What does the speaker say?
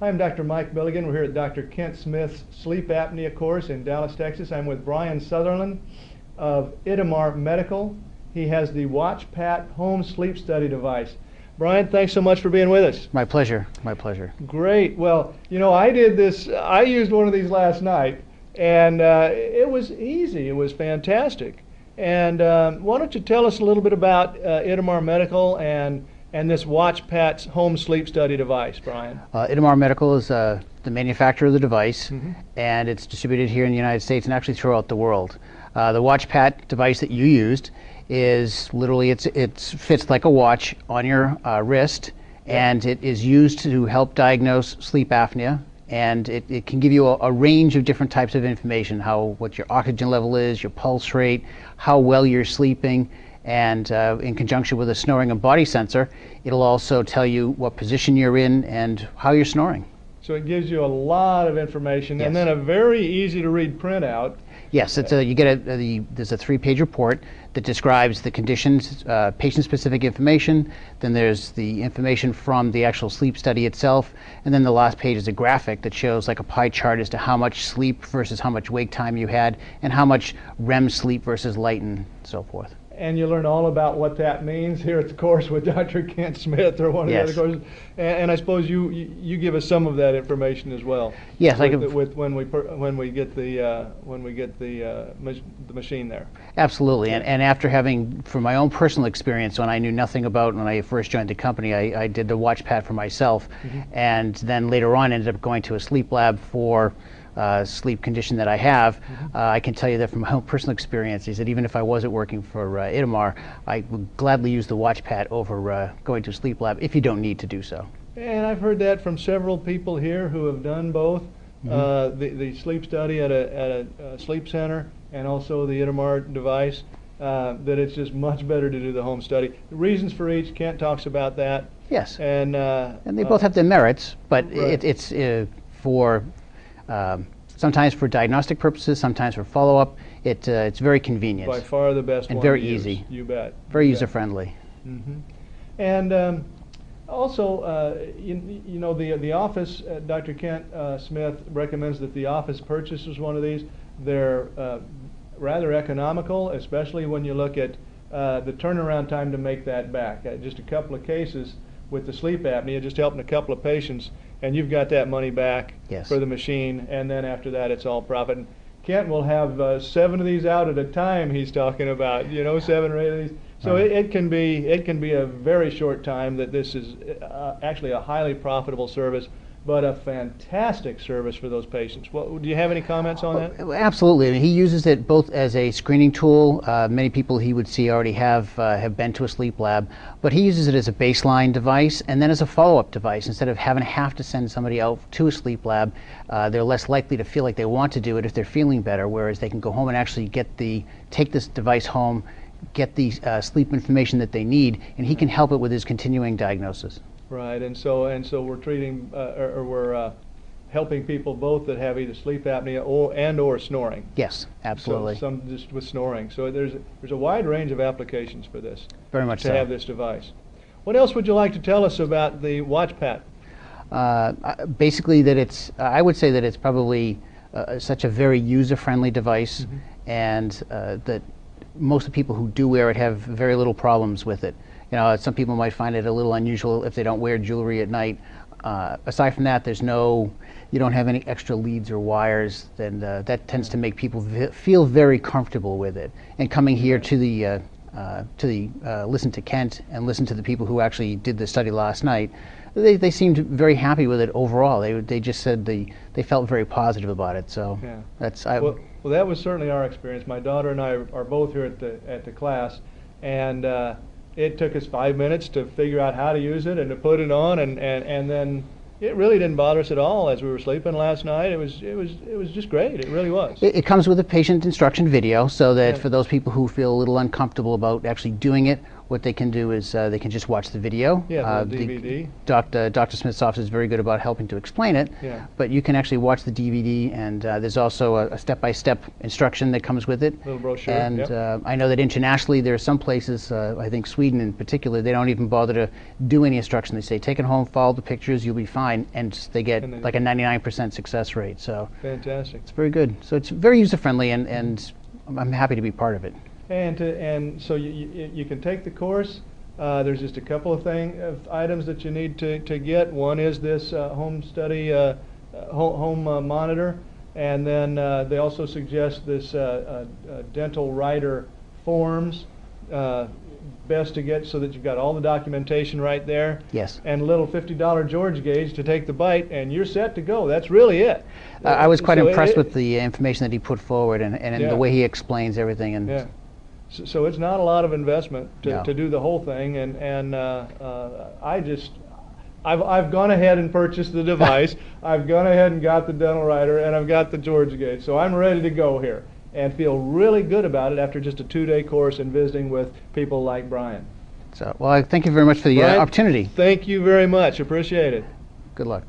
I'm Dr. Mike Milligan. We're here at Dr. Kent Smith's sleep apnea course in Dallas, Texas. I'm with Brian Sutherland of Itamar Medical. He has the WatchPAT home sleep study device. Brian, thanks so much for being with us. My pleasure. My pleasure. Great. Well, you know, I used one of these last night, and it was easy. It was fantastic. And why don't you tell us a little bit about Itamar Medical and this WatchPAT's home sleep study device, Brian? Itamar Medical is the manufacturer of the device, Mm-hmm. and it's distributed here in the United States and actually throughout the world. The WatchPAT device that you used is literally, it fits like a watch on your wrist, and it is used to help diagnose sleep apnea, and it can give you a range of different types of information, what your oxygen level is, your pulse rate, how well you're sleeping, and in conjunction with a snoring and body sensor, it'll also tell you what position you're in and how you're snoring. So it gives you a lot of information, Yes. and then a very easy to read printout. Yes, you get there's a 3-page report that describes the conditions, patient-specific information. Then there's the information from the actual sleep study itself, and then the last page is a graphic that shows like a pie chart as to how much sleep versus how much wake time you had, and how much REM sleep versus light, and so forth. And you learn all about what that means here at the course with Dr. Kent Smith or one of Yes. the other courses. And I suppose you give us some of that information as well. Yes, when we get the machine there. Absolutely, and after having, from my own personal experience, when I knew nothing about, when I first joined the company, I did the WatchPAT for myself, Mm-hmm. and then later on ended up going to a sleep lab for sleep condition that I have. Mm-hmm. I can tell you that from my own personal experience is that even if I wasn't working for Itamar, I would gladly use the WatchPAT over going to a sleep lab if you don't need to do so. And I've heard that from several people here who have done both. Mm-hmm. The sleep study at a sleep center and also the Itamar device, that it's just much better to do the home study. The reasons for each, Kent talks about that. Yes, And they both have their merits, but right. it's for sometimes for diagnostic purposes, sometimes for follow-up. It's very convenient. by far the best And one very to use. easy. You bet. Very You bet. user-friendly. Mm-hmm. And also, you know, the office, Dr. Kent Smith recommends that the office purchases one of these. They're rather economical, especially when you look at the turnaround time to make that back. Just a couple of cases with the sleep apnea, just helping a couple of patients, and you've got that money back Yes. for the machine, and then after that it's all profit. And Kent will have 7 of these out at a time, he's talking about, you know, 7 or 8 of these. So Right. it can be a very short time that this is actually a highly profitable service, but a fantastic service for those patients. Well, do you have any comments on that? Absolutely. I mean, he uses it both as a screening tool. Many people he would see already have been to a sleep lab, but he uses it as a baseline device and then as a follow-up device. Instead of have to send somebody out to a sleep lab, they're less likely to feel like they want to do it if they're feeling better, whereas they can go home and actually take this device home, get the sleep information that they need, and he can help it with his continuing diagnosis. Right, and so we're treating we're helping people both that have either sleep apnea or snoring. Yes, absolutely. So some just with snoring. So there's a wide range of applications for this. Very much to so. have this device. What else would you like to tell us about the WatchPAT? Basically, that I would say that it's probably such a very user-friendly device, Mm-hmm. and that most of the people who do wear it have very little problems with it. You know, some people might find it a little unusual if they don't wear jewelry at night. Aside from that, you don't have any extra leads or wires, and that tends to make people feel very comfortable with it. And coming here to listen to Kent and listen to the people who actually did the study last night, they seemed very happy with it overall. They just said they felt very positive about it. So yeah. Well, that was certainly our experience. My daughter and I are both here at the class, and it took us 5 minutes to figure out how to use it and to put it on, and then it really didn't bother us at all as we were sleeping last night. It was just great. It really was. It comes with a patient instruction video, so that Yeah. for those people who feel a little uncomfortable about actually doing it, what they can do is they can just watch the video. Yeah, the DVD. Dr. Smith's office is very good about helping to explain it. Yeah. But you can actually watch the DVD, and there's also a step-by-step instruction that comes with it. Little brochure. And yep. I know that internationally there are some places, I think Sweden in particular, they don't even bother to do any instruction. They say take it home, follow the pictures, you'll be fine, and they get like a 99% success rate. So fantastic. it's very good. So it's very user-friendly, and I'm happy to be part of it. And so you can take the course. There's just a couple of items that you need to get. One is this home study home monitor, and then they also suggest this dental writer forms. Best to get so that you've got all the documentation right there. Yes. And a little $50 George gauge to take the bite, and you're set to go. That's really it. I was quite impressed with the information that he put forward, and yeah. the way he explains everything. And yeah. So it's not a lot of investment No. to do the whole thing, and I've gone ahead and purchased the device. I've gone ahead and got the dental writer, and I've got the George gauge. So I'm ready to go here and feel really good about it after just a 2-day course and visiting with people like Brian. So, well, I thank you very much for the Brian, opportunity. Thank you very much. Appreciate it. Good luck.